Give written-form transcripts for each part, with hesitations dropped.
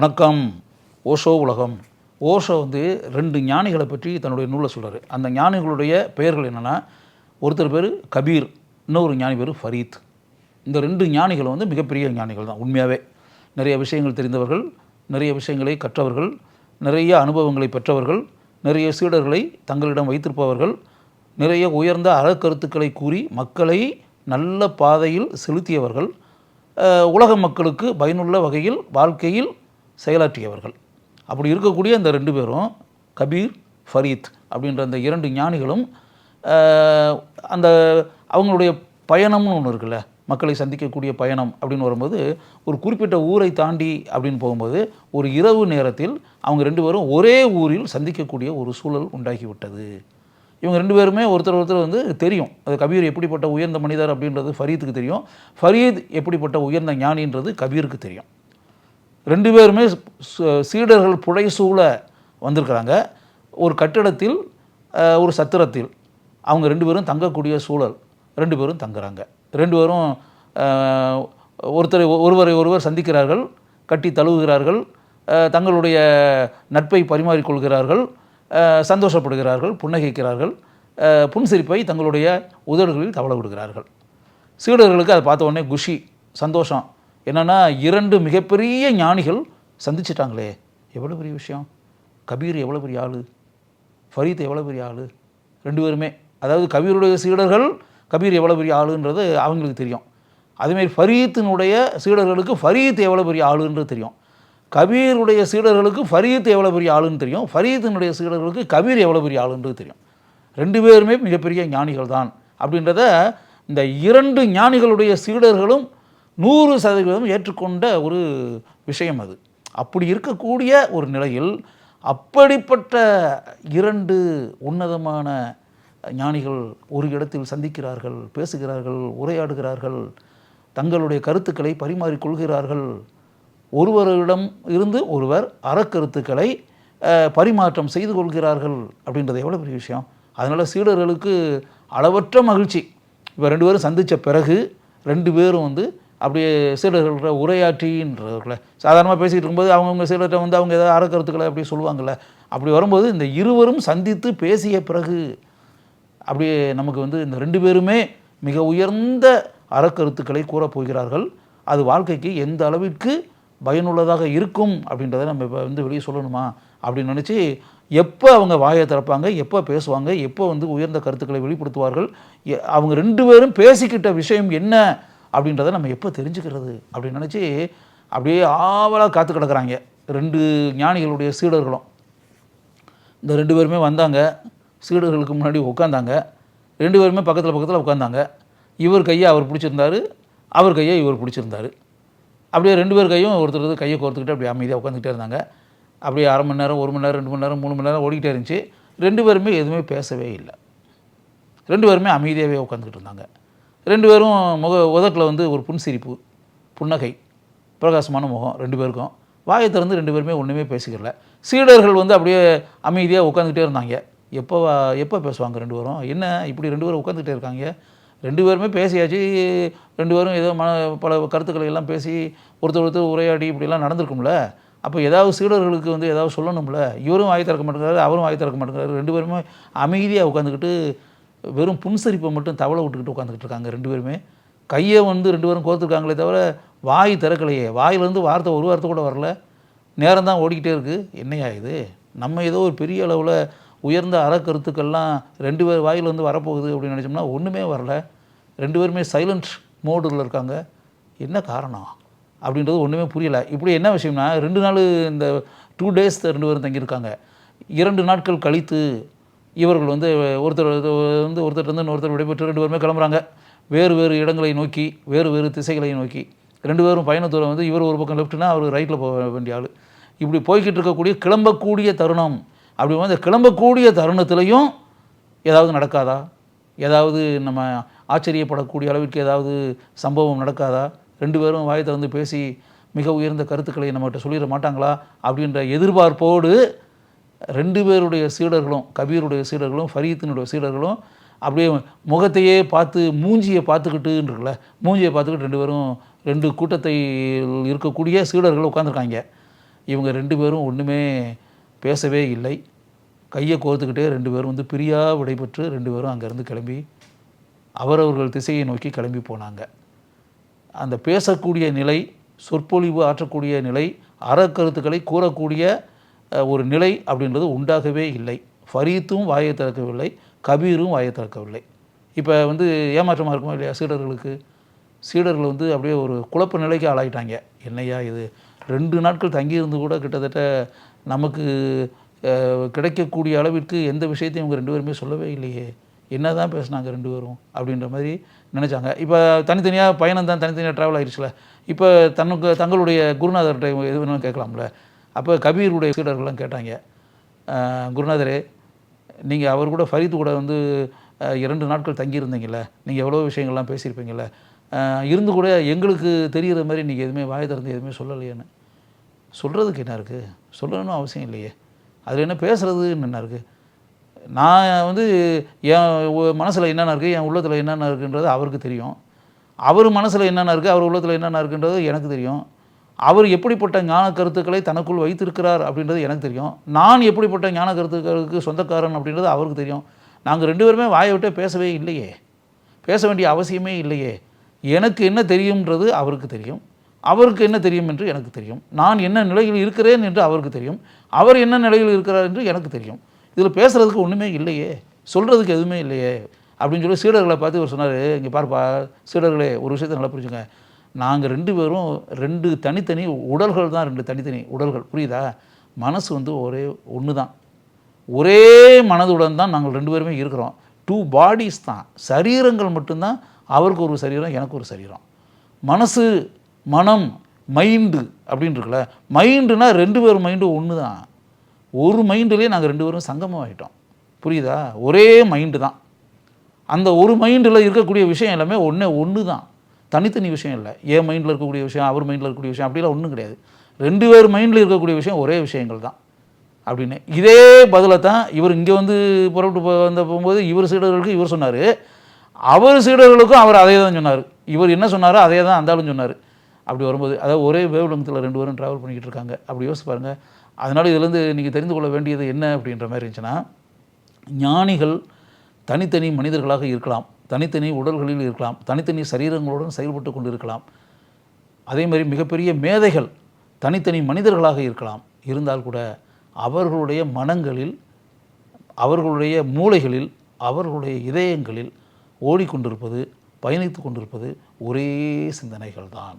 வணக்கம். ஓஷோ உலகம். ஓஷோ வந்து 2 ஞானிகளை பற்றி தன்னுடைய நூலில் சொல்கிறார். அந்த ஞானிகளுடைய பெயர்கள் என்னென்னா, ஒருத்தர் பேர் கபீர், இன்னொரு ஞானி பேர் ஃபரீத். இந்த 2 ஞானிகள் வந்து மிகப்பெரிய ஞானிகள் தான். உண்மையாகவே நிறைய விஷயங்கள் தெரிந்தவர்கள், நிறைய விஷயங்களை கற்றவர்கள், நிறைய அனுபவங்களை பெற்றவர்கள், நிறைய சீடர்களை தங்களிடம் வைத்திருப்பவர்கள், நிறைய உயர்ந்த அறக்கருத்துக்களை கூறி மக்களை நல்ல பாதையில் செலுத்தியவர்கள், உலக மக்களுக்கு பயனுள்ள வகையில் வாழ்க்கையில் செயலாற்றியவர்கள். அப்படி இருக்கக்கூடிய அந்த 2 பேரும் கபீர், ஃபரீத் அப்படின்ற அந்த 2 ஞானிகளும் அந்த அவங்களுடைய பயணம்னு ஒன்று இருக்குல்ல, மக்களை சந்திக்கக்கூடிய பயணம் அப்படின்னு வரும்போது, ஒரு குறிப்பிட்ட ஊரை தாண்டி அப்படின்னு போகும்போது ஒரு இரவு நேரத்தில் அவங்க 2 பேரும் ஒரே ஊரில் சந்திக்கக்கூடிய ஒரு சூழல் உண்டாகிவிட்டது. இவங்க 2 பேருமே ஒருத்தர் வந்து தெரியும். அது கபீர் எப்படிப்பட்ட உயர்ந்த மனிதர் அப்படின்றது ஃபரீத்துக்கு தெரியும். ஃபரீத் எப்படிப்பட்ட உயர்ந்த ஞானின்றது கபீருக்கு தெரியும். 2 பேருமே சீடர்கள் புடைசூழ வந்திருக்கிறாங்க. ஒரு கட்டிடத்தில், ஒரு சத்திரத்தில் அவங்க 2 பேரும் தங்கக்கூடிய சூழல். 2 பேரும் தங்குறாங்க. 2 பேரும் ஒருவரை ஒருவர் சந்திக்கிறார்கள், கட்டி தழுவுகிறார்கள், தங்களுடைய நட்பை பரிமாறிக்கொள்கிறார்கள், சந்தோஷப்படுகிறார்கள், புன்னகைக்கிறார்கள், புன்சிரிப்பை தங்களுடைய உதடுகளில் தவள விடுகிறார்கள். சீடர்களுக்கு அதை பார்த்த உடனே குஷி, சந்தோஷம். என்னென்னா, 2 மிகப்பெரிய ஞானிகள் சந்திச்சிட்டாங்களே, எவ்வளோ பெரிய விஷயம். கபீர் எவ்வளோ பெரிய ஆள், ஃபரீத் எவ்வளோ பெரிய ஆள். 2 பேருமே, அதாவது கபீருடைய சீடர்கள் கபீர் எவ்வளோ பெரிய ஆளுன்றது அவங்களுக்கு தெரியும். அதேமாதிரி ஃபரீத்தினுடைய சீடர்களுக்கு ஃபரீத் எவ்வளோ பெரிய ஆளுன்றது தெரியும். கபீருடைய சீடர்களுக்கு ஃபரீத் எவ்வளோ பெரிய ஆளுன்னு தெரியும். ஃபரீத்தினுடைய சீடர்களுக்கு கபீர் எவ்வளோ பெரிய ஆளுன்றது தெரியும். 2 பேருமே மிகப்பெரிய ஞானிகள் தான் அப்படின்றத இந்த 2 ஞானிகளுடைய சீடர்களும் 100% ஏற்றுக்கொண்ட ஒரு விஷயம் அது. அப்படி இருக்கக்கூடிய ஒரு நிலையில் அப்படிப்பட்ட 2 உன்னதமான ஞானிகள் ஒரு இடத்தில் சந்திக்கிறார்கள், பேசுகிறார்கள், உரையாடுகிறார்கள், தங்களுடைய கருத்துக்களை பரிமாறிக்கொள்கிறார்கள். ஒருவரிடம் இருந்து ஒருவர் அறக்கருத்துக்களை பரிமாற்றம் செய்து கொள்கிறார்கள் அப்படின்றது எவ்வளோ பெரிய விஷயம். அதனால் சீடர்களுக்கு அளவற்ற மகிழ்ச்சி. இப்போ 2 பேரும் சந்தித்த பிறகு 2 பேரும் வந்து அப்படியே சீடர்கள உரையாற்றின்றவர்கள சாதாரணமாக பேசிக்கிட்டு இருக்கும்போது அவங்கவுங்க சீடர்கிட்ட வந்து அவங்க ஏதாவது அறக்கருத்துக்களை அப்படி சொல்லுவாங்கள்ல. அப்படி வரும்போது இந்த இருவரும் சந்தித்து பேசிய பிறகு அப்படியே நமக்கு வந்து இந்த 2 பேருமே மிக உயர்ந்த அறக்கருத்துக்களை கூறப்போகிறார்கள். அது வாழ்க்கைக்கு எந்த அளவிற்கு பயனுள்ளதாக இருக்கும் அப்படின்றத நம்ம இப்போ வந்து வெளியே சொல்லணுமா அப்படின்னு நினச்சி, எப்போ அவங்க வாயை திறப்பாங்க, எப்போ பேசுவாங்க, எப்போ வந்து உயர்ந்த கருத்துக்களை வெளிப்படுத்துவார்கள், அவங்க 2 பேரும் பேசிக்கிட்ட விஷயம் என்ன அப்படின்றத நம்ம எப்போ தெரிஞ்சுக்கிறது அப்படின்னு நினச்சி அப்படியே ஆவலாக காத்து கிடக்கிறாங்க 2 ஞானிகளுடைய சீடர்களும். இந்த 2 பேருமே வந்தாங்க, சீடர்களுக்கு முன்னாடி உட்காந்தாங்க. 2 பேருமே பக்கத்தில் உட்காந்தாங்க. இவர் கையை அவர் பிடிச்சிருந்தார், அவர் கையை இவர் பிடிச்சிருந்தார். அப்படியே 2 பேர் கையும் ஒருத்தர் கையை கோர்த்துக்கிட்டு அப்படியே அமைதியாக உட்காந்துக்கிட்டே இருந்தாங்க. அப்படியே அரை மணி நேரம், 1 மணி நேரம், 2 மணி நேரம், 3 மணி நேரம் ஓடிக்கிட்டே இருந்துச்சு. 2 பேருமே எதுவுமே பேசவே இல்லை. 2 பேருமே அமைதியாகவே உட்காந்துக்கிட்டு இருந்தாங்க. 2 பேரும் உதட்டில் வந்து ஒரு புன்சிரிப்பு, புன்னகை, பிரகாசமான முகம் 2 பேருக்கும். வாயை திறந்து 2 பேருமே ஒன்றுமே பேசிக்கல. சீடர்கள் வந்து அப்படியே அமைதியாக உட்காந்துக்கிட்டே இருந்தாங்க. எப்போ பேசுவாங்க 2 பேரும், என்ன இப்படி 2 பேரும் உட்காந்துக்கிட்டே இருக்காங்க. 2 பேருமே பேசியாச்சு. 2 பேரும் ஏதோ பல கருத்துக்களை எல்லாம் பேசி ஒருத்தர் உரையாடி இப்படிலாம் நடந்திருக்கும்ல. அப்போ ஏதாவது சீடர்களுக்கு வந்து ஏதாவது சொல்லணும்ல. இவரும் வாய் திறக்க மாட்டேங்கிறாரு, அவரும் வாய் திறக்க மாட்டேங்கிறாரு. 2 பேருமே அமைதியாக உட்காந்துக்கிட்டு வெறும் புன்சரிப்பை மட்டும் தவளை விட்டுக்கிட்டு உட்காந்துக்கிட்டு இருக்காங்க. 2 பேருமே கையை வந்து 2 பேரும் கோர்த்துருக்காங்களே தவிர வாய் திறக்கலையே. வாயிலேருந்து ஒரு வார்த்தை கூட வரல. நேரம் தான் ஓடிக்கிட்டே இருக்குது. என்னையா இது, நம்ம ஏதோ ஒரு பெரிய அளவில் உயர்ந்த அறக்கருத்துக்கள்லாம் 2 பேர் வாயிலேருந்து வரப்போகுது அப்படின்னு நினச்சோம்னா ஒன்றுமே வரல. 2 பேருமே சைலண்ட் மோடில் இருக்காங்க. என்ன காரணம் அப்படின்றது ஒன்றுமே புரியலை. இப்படி என்ன விஷயம்னா, 2 நாள் இந்த 2 days 2 பேரும் தங்கியிருக்காங்க. 2 நாட்கள் கழித்து இவர்கள் வந்து ஒருத்தர் இன்னொருத்தர் விடைபெற்று 2 பேருமே கிளம்புறாங்க. வேறு இடங்களை நோக்கி, வேறு திசைகளை நோக்கி. 2 பேரும் பயணத்தூரம் வந்து இவர் ஒரு பக்கம் லெஃப்ட்னா அவர் ரைட்டில் போக வேண்டிய ஆள். இப்படி போய்கிட்டு இருக்கக்கூடிய கிளம்பக்கூடிய தருணம். அப்படி வந்து கிளம்பக்கூடிய தருணத்துலையும் ஏதாவது நடக்காதா, ஏதாவது நம்ம ஆச்சரியப்படக்கூடிய அளவிற்கு ஏதாவது சம்பவம் நடக்காதா, 2 பேரும் வாயை திறந்து பேசி மிக உயர்ந்த கருத்துக்களை நம்மகிட்ட சொல்லிட மாட்டாங்களா அப்படின்ற எதிர்பார்ப்போடு 2 பேருடைய சீடர்களும், கபீருடைய சீடர்களும் ஃபரீத்தினுடைய சீடர்களும் அப்படியே முகத்தையே பார்த்து மூஞ்சியை பார்த்துக்கிட்டு 2 பேரும் 2 கூட்டத்தை இருக்கக்கூடிய சீடர்கள் உட்காந்துருக்காங்க. இவங்க 2 பேரும் ஒன்றுமே பேசவே இல்லை. கையை கோர்த்துக்கிட்டே 2 பேரும் வந்து பிரியா விடைபெற்று 2 பேரும் அங்கேருந்து கிளம்பி அவரவர்கள் திசையை நோக்கி கிளம்பி போனாங்க. அந்த பேசக்கூடிய நிலை, சொற்பொழிவு ஆற்றக்கூடிய நிலை, அறக்கருத்துக்களை கூறக்கூடிய ஒரு நிலை அப்படின்றது உண்டாகவே இல்லை. ஃபரீத்தும் வாயை திறக்கவில்லை, கபீரும் வாயை திறக்கவில்லை. இப்போ வந்து ஏமாற்றமாக இருக்குமா இல்லையா சீடர்களுக்கு? சீடர்கள் வந்து அப்படியே ஒரு குழப்ப நிலைக்கு ஆளாயிட்டாங்க. என்னையா இது 2 நாட்கள் தங்கியிருந்து கூட கிட்டத்தட்ட நமக்கு கிடைக்கக்கூடிய அளவிற்கு எந்த விஷயத்தையும் இவங்க 2 பேருமே சொல்லவே இல்லையே, என்ன தான் பேசுனாங்க 2 பேரும் அப்படின்ற மாதிரி நினச்சாங்க. இப்போ தனித்தனியாக பயணம் தான் தனித்தனியாக ட்ராவல் ஆகிடுச்சுல. இப்போ தங்களுடைய குருநாதர்கிட்ட எது வேணும்னு கேட்கலாம்ல. அப்போ கபீருடைய சீடர்கள்லாம் கேட்டாங்க, குருநாதரே நீங்கள் அவர் கூட ஃபரீத் கூட வந்து 2 நாட்கள் தங்கியிருந்தீங்கள்ல, நீங்கள் எவ்வளோ விஷயங்கள்லாம் பேசியிருப்பீங்கள்ல, இருந்து கூட எங்களுக்கு தெரிகிற மாதிரி நீங்கள் எதுவுமே வாயை திறந்து எதுவுமே சொல்லலையேன்னு. சொல்கிறதுக்கு என்ன இருக்குது? சொல்லணும்னு அவசியம் இல்லையே, அதில் என்ன பேசுகிறதுன்னு என்ன இருக்குது? நான் வந்து என் மனசில் என்னென்ன இருக்குது, என் உள்ளத்தில் என்னென்ன இருக்குன்றது அவருக்கு தெரியும். அவர் மனசில் என்னென்ன இருக்குது, அவர் உள்ளத்தில் என்னென்ன இருக்குன்றது எனக்கு தெரியும். அவர் எப்படிப்பட்ட ஞான கருத்துக்களை தனக்குள் வைத்திருக்கிறார் அப்படின்றது எனக்கு தெரியும். நான் எப்படிப்பட்ட ஞான கருத்துக்களுக்கு சொந்தக்காரன் அப்படின்றது அவருக்கு தெரியும். நாங்கள் 2 பேருமே வாயை விட்டே பேசவே இல்லையே, பேச வேண்டிய அவசியமே இல்லையே. எனக்கு என்ன தெரியும்ன்றது அவருக்கு தெரியும், அவருக்கு என்ன தெரியும் என்று எனக்கு தெரியும். நான் என்ன நிலையில் இருக்கிறேன் என்று அவருக்கு தெரியும், அவர் என்ன நிலையில் இருக்கிறார் என்று எனக்கு தெரியும். இதில் பேசுகிறதுக்கு ஒன்றுமே இல்லையே, சொல்கிறதுக்கு எதுவுமே இல்லையே அப்படின்னு சொல்லி சீடர்களை பார்த்து இவர் சொன்னார், இங்கே பார்ப்பா சீடர்களே, ஒரு விஷயத்தை நல்லா புரிஞ்சுங்க. நாங்கள் 2 பேரும் 2 தனித்தனி உடல்கள் தான், 2 தனித்தனி உடல்கள், புரியுதா? மனசு வந்து ஒன்று தான், ஒரே மனதுடன் தான் நாங்கள் 2 பேருமே இருக்கிறோம். 2 பாடிஸ் தான், சரீரங்கள் மட்டும்தான். அவருக்கு ஒரு சரீரம், எனக்கு ஒரு சரீரம். மனசு, மனம், மைண்டு அப்படின்னு இருக்குல்ல, மைண்டுனா 2 பேரும் மைண்டு ஒன்று தான். ஒரு மைண்டுலேயே நாங்கள் 2 பேரும் சங்கமம் ஆகிட்டோம், புரியுதா? ஒரே மைண்டு தான். அந்த ஒரு மைண்டில் இருக்கக்கூடிய விஷயம் எல்லாமே ஒன்று தான், தனித்தனி விஷயம் இல்லை. என் மைண்டில் இருக்கக்கூடிய விஷயம், அவர் மைண்டில் இருக்கக்கூடிய விஷயம் அப்படிலாம் ஒன்றும் கிடையாது. 2 பேர் மைண்டில் இருக்கக்கூடிய விஷயம் ஒரே விஷயங்கள் தான் அப்படின்னு. இதே பதிலை தான் இவர் இங்கே வந்து புறப்பட்டு போகும்போது இவர் சீடர்களுக்கு இவர் சொன்னார், அவர் சீடர்களுக்கும் அவர் அதே தான் சொன்னார். இவர் என்ன சொன்னாரோ அதே தான் அந்த ஆளும் சொன்னார். அப்படி வரும்போது அதாவது ஒரே வேவ்லெங்த்தில் 2 பேரும் ட்ராவல் பண்ணிக்கிட்டு இருக்காங்க. அப்படி யோசிச்சு பாருங்கள். அதனால் இதுலேருந்து நீங்கள் தெரிந்து கொள்ள வேண்டியது என்ன அப்படின்ற மாதிரி இருந்துச்சுன்னா, ஞானிகள் தனித்தனி மனிதர்களாக இருக்கலாம், தனித்தனி உடல்களில் இருக்கலாம், தனித்தனி சரீரங்களுடன் செயல்பட்டு கொண்டு இருக்கலாம். அதே மாதிரி மிகப்பெரிய மேதைகள் தனித்தனி மனிதர்களாக இருக்கலாம். இருந்தால் கூட அவர்களுடைய மனங்களில், அவர்களுடைய மூளைகளில், அவர்களுடைய இதயங்களில் ஓடிக்கொண்டிருப்பது, பயணித்து கொண்டிருப்பது ஒரே சிந்தனைகள் தான்.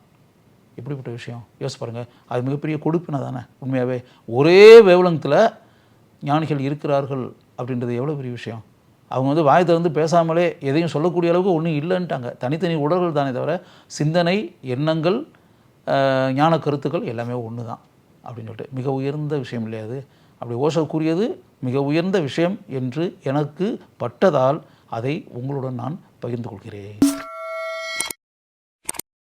இப்படிப்பட்ட விஷயம் யோசிச்சு பாருங்கள். அது மிகப்பெரிய கொடுப்பினை தானே உண்மையாகவே. ஒரே வேவ்லெங்த்தில் ஞானிகள் இருக்கிறார்கள் அப்படின்றது எவ்வளோ பெரிய விஷயம். அவங்க வந்து வாய் திறந்து பேசாமலே எதையும் சொல்லக்கூடிய அளவுக்கு ஒன்றும் இல்லைன்ட்டாங்க. தனித்தனி உடல்கள் தானே தவிர சிந்தனை, எண்ணங்கள், ஞான கருத்துக்கள் எல்லாமே ஒன்று தான் அப்படின்னு சொல்லிட்டு மிக உயர்ந்த விஷயம் இல்லையா அது? அப்படி ஓஷோ கூறியது மிக உயர்ந்த விஷயம் என்று எனக்கு பட்டதால் அதை உங்களுடன் நான் பகிர்ந்து கொள்கிறேன்.